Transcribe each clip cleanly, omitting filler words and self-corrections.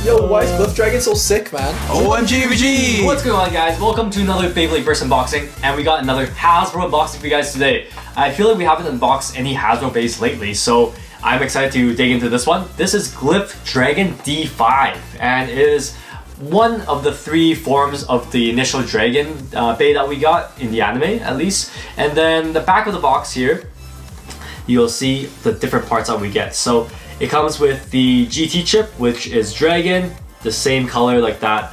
Yo, why is Glyph Dragon so sick, man? OMG BBG! What's going on, guys? Welcome to another Beyblade Burst unboxing, and we got another Hasbro unboxing for you guys today. I feel like we haven't unboxed any Hasbro base lately, so I'm excited to dig into this one. This is Glyph Dragon D5, and it is one of the three forms of the initial Dragon Bay that we got in the anime, at least. And then the back of the box here, you'll see the different parts that we get. So it comes with the GT chip, which is Dragon, the same color like that,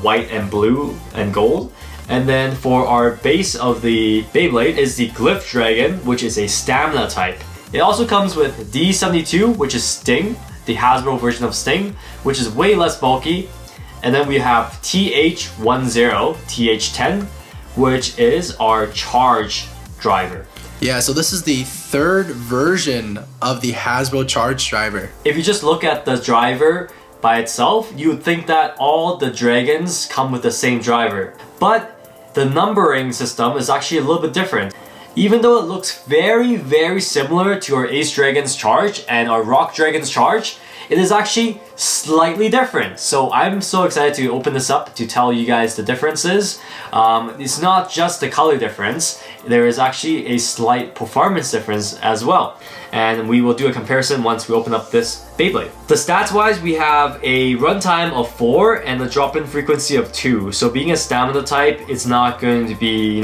white and blue and gold. And then for our base of the Beyblade is the Glyph Dragon, which is a stamina type. It also comes with D72, which is Sting, the Hasbro version of Sting, which is way less bulky. And then we have TH10, TH10, which is our charge driver. Yeah, so this is the third version of the Hasbro Charge driver. If you just look at the driver by itself, you would think that all the dragons come with the same driver. But the numbering system is actually a little bit different. Even though it looks very, very similar to our Ace Dragon's Charge and our Rock Dragon's Charge, it is actually slightly different. So I'm so excited to open this up to tell you guys the differences. It's not just the color difference, there is actually a slight performance difference as well. And we will do a comparison once we open up this Beyblade. The stats wise, we have a runtime of 4 and a drop-in frequency of 2. So being a stamina type, it's not going to be,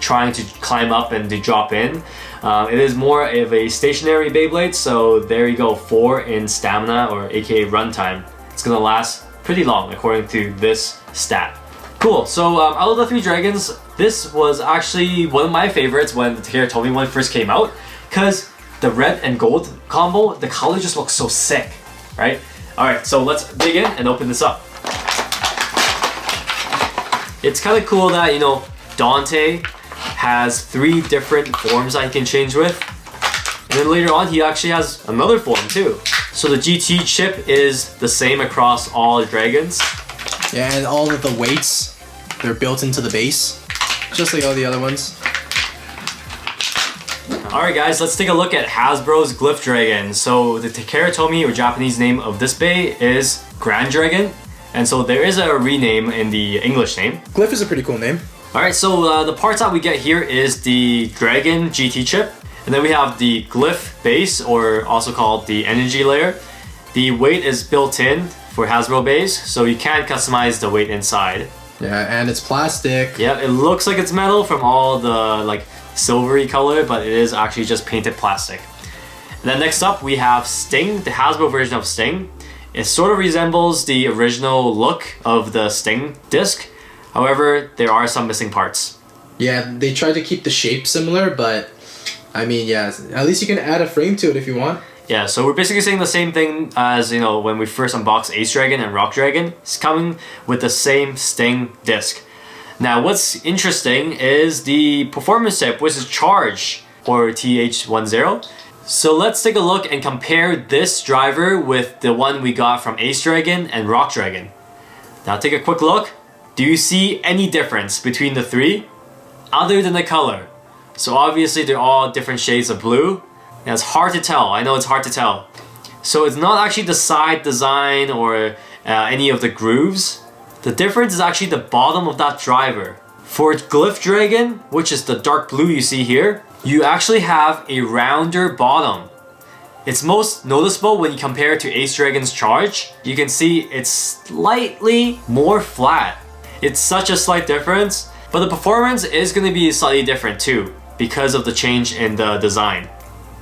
trying to climb up and to drop in. It is more of a stationary Beyblade, so there you go, 4 in stamina, or aka runtime. It's gonna last pretty long according to this stat. Cool, so out of the 3 dragons, this was actually one of my favorites when the Takara Tomy one first came out, because the red and gold combo, the color just looks so sick, right? Alright, so let's dig in and open this up. It's kind of cool that, Dante has 3 different forms that he can change with. And then later on, he actually has another form too. So the GT chip is the same across all dragons. Yeah, and all of the weights, they're built into the base, just like all the other ones. Alright guys, let's take a look at Hasbro's Glyph Dragon. So the Takara Tomy, or Japanese name of this bay, is Grand Dragon. And so there is a rename in the English name. Glyph is a pretty cool name. Alright, so the parts that we get here is the Dragon GT chip, and then we have the Glyph base, or also called the energy layer. The weight is built in for Hasbro base, so you can customize the weight inside. Yeah, and it's plastic. Yeah, it looks like it's metal from all the silvery color, but it is actually just painted plastic. And then next up we have Sting, the Hasbro version of Sting. It sort of resembles the original look of the Sting disc. However, there are some missing parts. Yeah, they tried to keep the shape similar, but I mean, yeah, at least you can add a frame to it if you want. Yeah, so we're basically saying the same thing as, when we first unboxed Ace Dragon and Rock Dragon. It's coming with the same Sting disc. Now, what's interesting is the performance chip, which is Charge, or TH10. So let's take a look and compare this driver with the one we got from Ace Dragon and Rock Dragon. Now take a quick look. Do you see any difference between the 3? Other than the color. So obviously they're all different shades of blue. And it's hard to tell, I know it's hard to tell. So it's not actually the side design or any of the grooves. The difference is actually the bottom of that driver. For Glyph Dragon, which is the dark blue you see here, you actually have a rounder bottom. It's most noticeable when you compare it to Ace Dragon's Charge. You can see it's slightly more flat. It's such a slight difference, but the performance is going to be slightly different too because of the change in the design.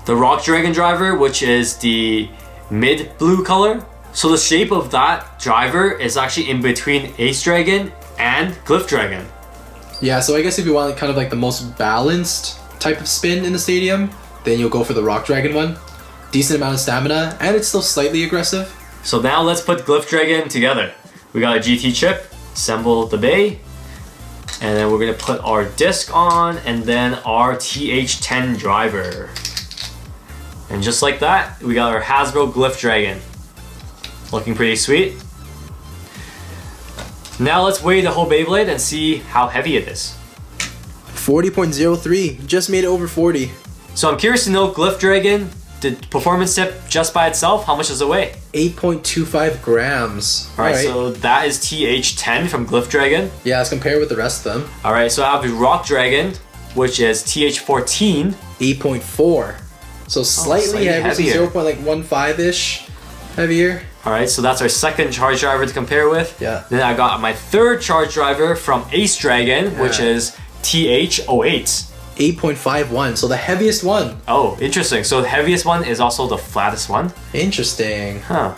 The Rock Dragon driver, which is the mid blue color, so the shape of that driver is actually in between Ace Dragon and Glyph Dragon. Yeah, so I guess if you want kind of like the most balanced type of spin in the stadium, then you'll go for the Rock Dragon one. Decent amount of stamina, and it's still slightly aggressive. So now let's put Glyph Dragon together. We got a GT chip, assemble the bay, and then we're gonna put our disc on, and then our TH10 driver. And just like that, we got our Hasbro Glyph Dragon. Looking pretty sweet. Now let's weigh the whole Beyblade and see how heavy it is. 40.03, just made it over 40. So I'm curious to know, Glyph Dragon, the performance tip just by itself, how much does it weigh? 8.25 grams. Alright, so that is TH10 from Glyph Dragon. Yeah, let's compare it with the rest of them. Alright, so I have the Rock Dragon, which is TH14. 8.4. So slightly heavier. So 0.15-ish heavier. Alright, so that's our second charge driver to compare with. Yeah. Then I got my third charge driver from Ace Dragon, which is TH08. 8.51, so the heaviest one. Oh, interesting. So the heaviest one is also the flattest one. Interesting. Huh.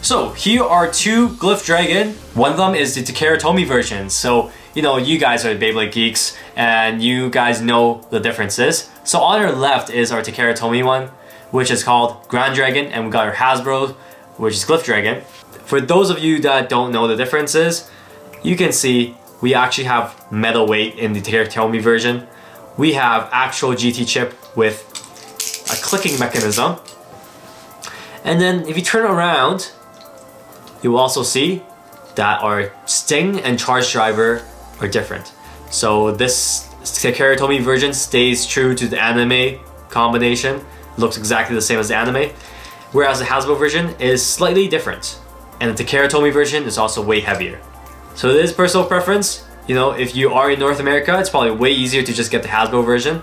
So here are two Glyph Dragon. One of them is the Takara Tomy version. So, you know, you guys are Beyblade geeks and you guys know the differences. So on our left is our Takara Tomy one, which is called Grand Dragon, and we got our Hasbro, which is Glyph Dragon. For those of you that don't know the differences, you can see we actually have metal weight in the Takara Tomy version. We have actual GT chip with a clicking mechanism. And then if you turn around, you will also see that our Sting and Charge Driver are different. So this Takara Tomy version stays true to the anime combination. Looks exactly the same as the anime. Whereas the Hasbro version is slightly different. And the Takara Tomy version is also way heavier. So it is personal preference. You know, if you are in North America, it's probably way easier to just get the Hasbro version.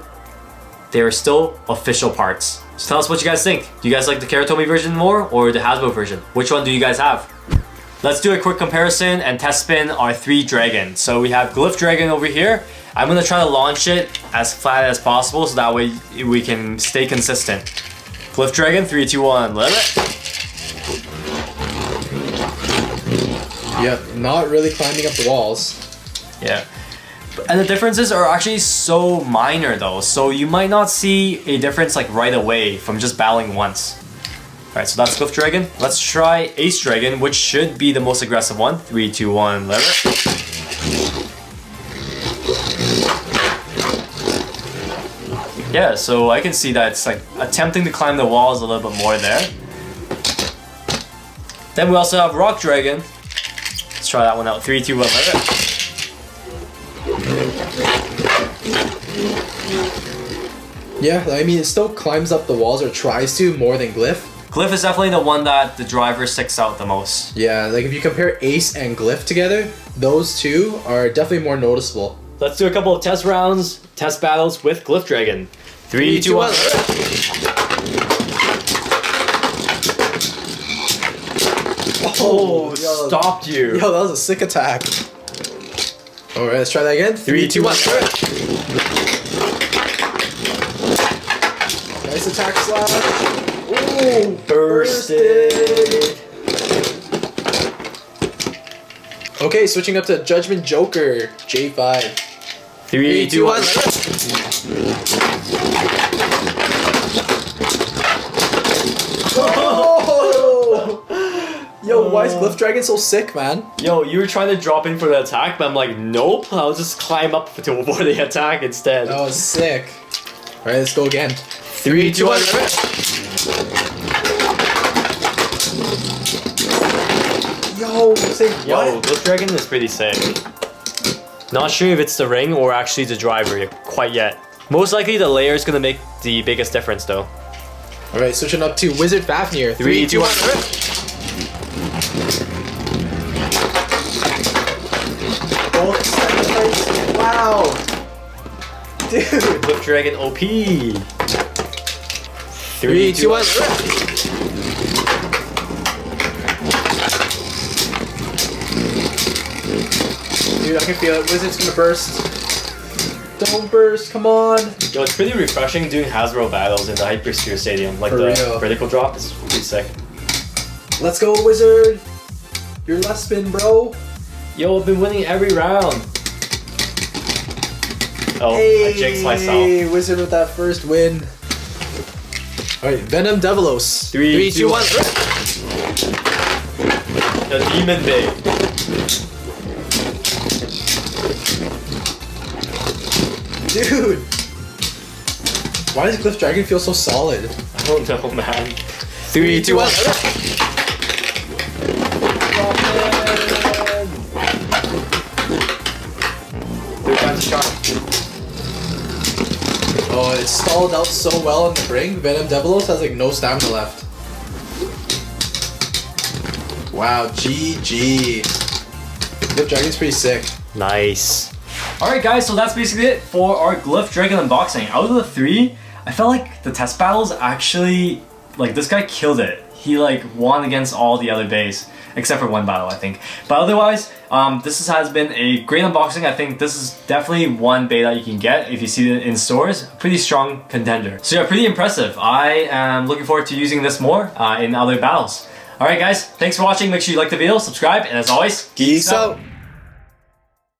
They are still official parts. So tell us what you guys think. Do you guys like the Takara Tomy version more or the Hasbro version? Which one do you guys have? Let's do a quick comparison and test spin our three dragons. So we have Glyph Dragon over here. I'm gonna try to launch it as flat as possible so that way we can stay consistent. Glyph Dragon, 3, 2, 1, let it. Yep, not really climbing up the walls. Yeah. And the differences are actually so minor though, so you might not see a difference like right away from just battling once. Alright, so that's Glyph Dragon. Let's try Ace Dragon, which should be the most aggressive one. 3, 2, 1, let it. Yeah, so I can see that it's like attempting to climb the walls a little bit more there. Then we also have Rock Dragon. Let's try that one out. 3, 2, 1, let it. Yeah, I mean, it still climbs up the walls or tries to more than Glyph. Glyph is definitely the one that the driver sticks out the most. Yeah, like if you compare Ace and Glyph together, those two are definitely more noticeable. Let's do a couple of test rounds, test battles with Glyph Dragon. 3, 2, 1. Oh, yo, stopped you. Yo, that was a sick attack. Alright, let's try that again. 3, 2, 1. Nice attack slash. Ooh, bursted. Okay, switching up to Judgment Joker, J5. 3, 2, 1. Oh! Yo, why is Glyph Dragon so sick, man? Yo, you were trying to drop in for the attack, but I'm like, nope, I'll just climb up to avoid the attack instead. That was sick. Alright, let's go again. 3, 2, 1. Yo, sick. Yo, Glyph Dragon is pretty sick. Not sure if it's the ring or actually the driver quite yet. Most likely the layer is gonna make the biggest difference though. Alright, switching up to Wizard Fafnir. 3, 2, 1. Both sides. Wow. Dude. Glyph Dragon OP. 3, 2, 1. Dude, I can feel it. Wizard's gonna burst. Don't burst, come on. Yo, it's pretty refreshing doing Hasbro battles in the HyperSphere Stadium. Like For the real. vertical drop is pretty sick. Let's go, Wizard. Your last spin, bro. Yo, I've been winning every round. Oh, Hey, I jinxed myself. Wizard with that first win. Alright, Venom Devilos. 3, 2, 1. The Demon Bay. Dude. Why does Glyph Dragon feel so solid? I don't know, man. 3, 2, 1. Third time's a charm. Oh, it stalled out so well on the brink. Venom Devilos has like no stamina left. Wow, GG. Glyph Dragon's pretty sick. Nice. Alright guys, so that's basically it for our Glyph Dragon unboxing. Out of the 3, I felt like the test battles actually, like this guy killed it. He like won against all the other bays, except for one battle I think. But otherwise, has been a great unboxing. I think this is definitely one bay that you can get if you see it in stores. Pretty strong contender. So yeah, pretty impressive. I am looking forward to using this more in other battles. Alright guys, thanks for watching. Make sure you like the video, subscribe, and as always, Geeks out!